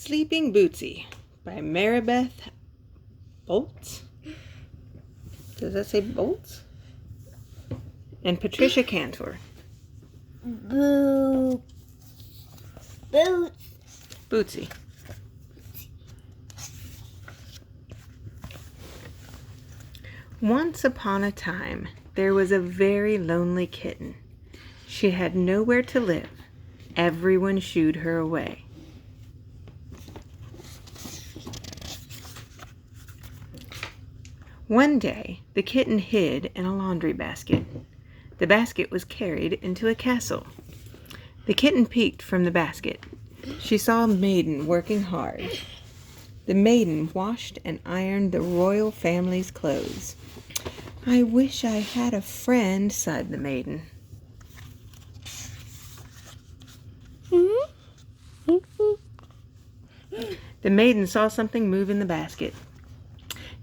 Sleeping Bootsie by Maribeth Boelts. Does that say Boelts? And Patricia Cantor. Boots. Bootsie. Once upon a time, there was a very lonely kitten. She had nowhere to live. Everyone shooed her away. One day, the kitten hid in a laundry basket. The basket was carried into a castle. The kitten peeked from the basket. She saw a maiden working hard. The maiden washed and ironed the royal family's clothes. "I wish I had a friend," sighed the maiden. The maiden saw something move in the basket.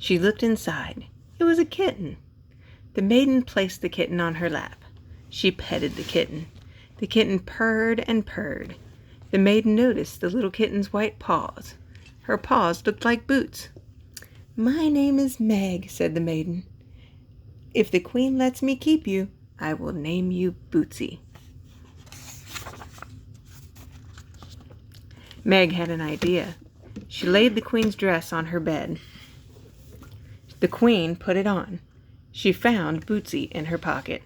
She looked inside. It was a kitten. The maiden placed the kitten on her lap. She petted the kitten. The kitten purred and purred. The maiden noticed the little kitten's white paws. Her paws looked like boots. "My name is Meg," said the maiden. "If the queen lets me keep you, I will name you Bootsie." Meg had an idea. She laid the queen's dress on her bed. The queen put it on. She found Bootsie in her pocket.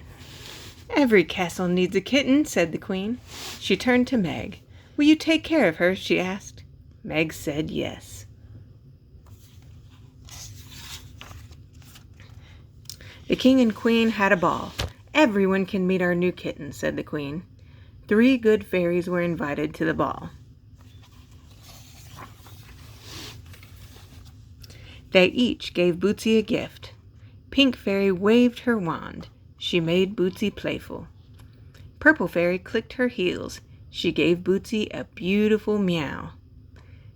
"Every castle needs a kitten," said the queen. She turned to Meg. "Will you take care of her?" she asked. Meg said yes. The king and queen had a ball. "Everyone can meet our new kitten," said the queen. 3 good fairies were invited to the ball. They each gave Bootsie a gift. Pink Fairy waved her wand. She made Bootsie playful. Purple Fairy clicked her heels. She gave Bootsie a beautiful meow.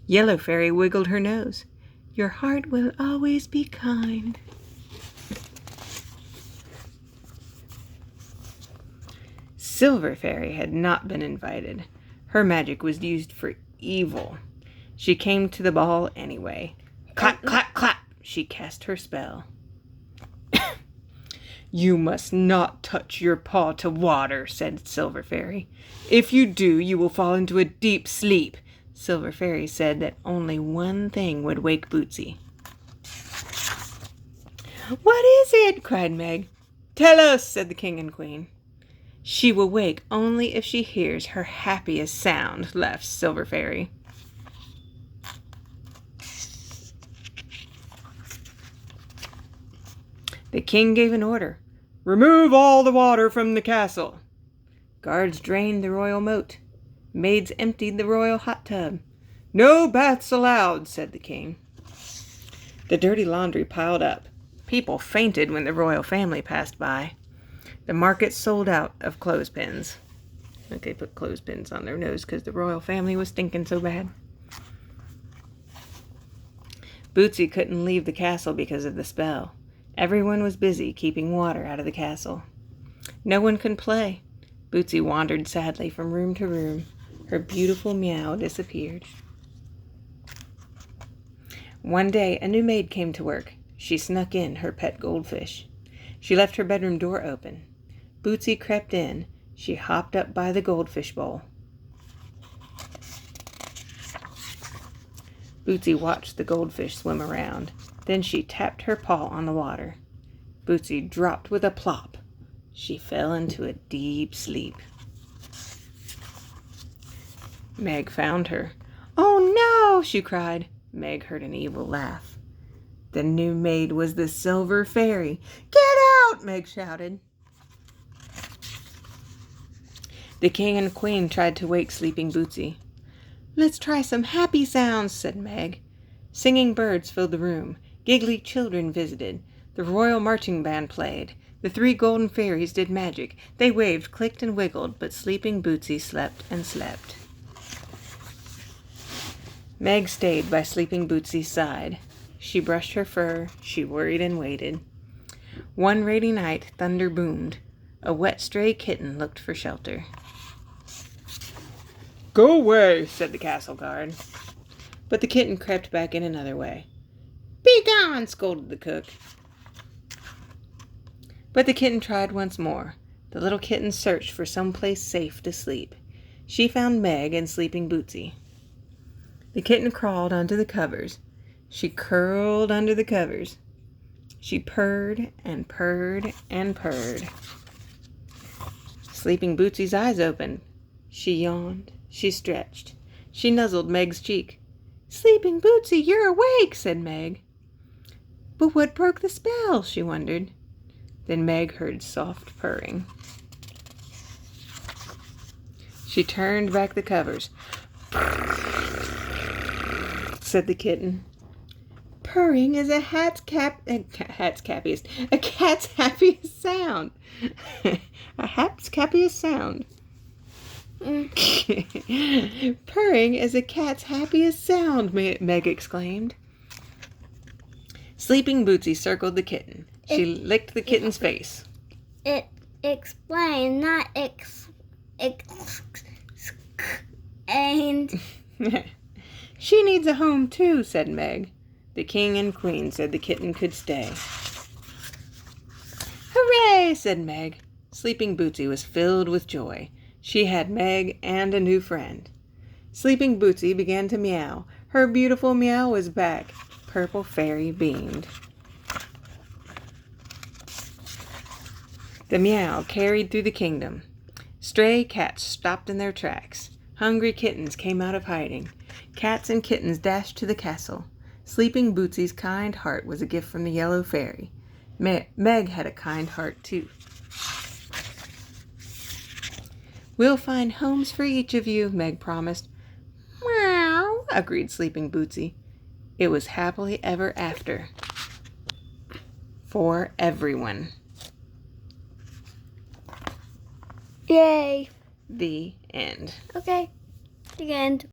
Yellow Fairy wiggled her nose. "Your heart will always be kind." Silver Fairy had not been invited. Her magic was used for evil. She came to the ball anyway. Clap, clap, clap! She cast her spell. "You must not touch your paw to water," said Silver Fairy. "If you do, you will fall into a deep sleep." Silver Fairy said that only one thing would wake Bootsie. "What is it?" cried Meg. "Tell us," said the king and queen. "She will wake only if she hears her happiest sound," laughed Silver Fairy. The king gave an order. "Remove all the water from the castle." Guards drained the royal moat. Maids emptied the royal hot tub. "No baths allowed," said the king. The dirty laundry piled up. People fainted when the royal family passed by. The market sold out of clothespins. Like they put clothespins on their nose because the royal family was stinking so bad. Bootsie couldn't leave the castle because of the spell. Everyone was busy keeping water out of the castle. No one could play. Bootsie wandered sadly from room to room. Her beautiful meow disappeared. One day, a new maid came to work. She snuck in her pet goldfish. She left her bedroom door open. Bootsie crept in. She hopped up by the goldfish bowl. Bootsie watched the goldfish swim around. Then she tapped her paw on the water. Bootsie dropped with a plop. She fell into a deep sleep. Meg found her. "Oh no!" she cried. Meg heard an evil laugh. The new maid was the Silver Fairy. "Get out!" Meg shouted. The king and queen tried to wake sleeping Bootsie. "Let's try some happy sounds," said Meg. Singing birds filled the room. Giggly children visited. The royal marching band played. The 3 golden fairies did magic. They waved, clicked, and wiggled, but sleeping Bootsie slept and slept. Meg stayed by sleeping Bootsie's side. She brushed her fur. She worried and waited. One rainy night, thunder boomed. A wet stray kitten looked for shelter. "Go away," said the castle guard. but the kitten crept back in another way. "Be gone!" scolded the cook. But the kitten tried once more. The little kitten searched for some place safe to sleep. She found Meg and sleeping Bootsie. The kitten crawled under the covers. She curled under the covers. She purred and purred and purred. Sleeping Bootsie's eyes opened. She yawned. She stretched. She nuzzled Meg's cheek. "Sleeping Bootsie, you're awake," said Meg. "But what broke the spell?" she wondered. Then Meg heard soft purring. She turned back the covers. Said the kitten. "Purring is a cat's happiest sound." A hat's happiest sound. "Purring is a cat's happiest sound," Meg exclaimed. Sleeping Bootsie circled the kitten. She licked the kitten's face. It explained, not and "She needs a home too," said Meg. The king and queen said the kitten could stay. "Hooray!" said Meg. Sleeping Bootsie was filled with joy. She had Meg and a new friend. Sleeping Bootsie began to meow. Her beautiful meow was back. Purple Fairy beamed. The meow carried through the kingdom. Stray cats stopped in their tracks. Hungry kittens came out of hiding. Cats and kittens dashed to the castle. Sleeping Bootsie's kind heart was a gift from the Yellow Fairy. Meg had a kind heart too. "We'll find homes for each of you," Meg promised. "Meow," agreed Sleeping Bootsie. It was happily ever after. For everyone. Yay. The end. Okay. The end.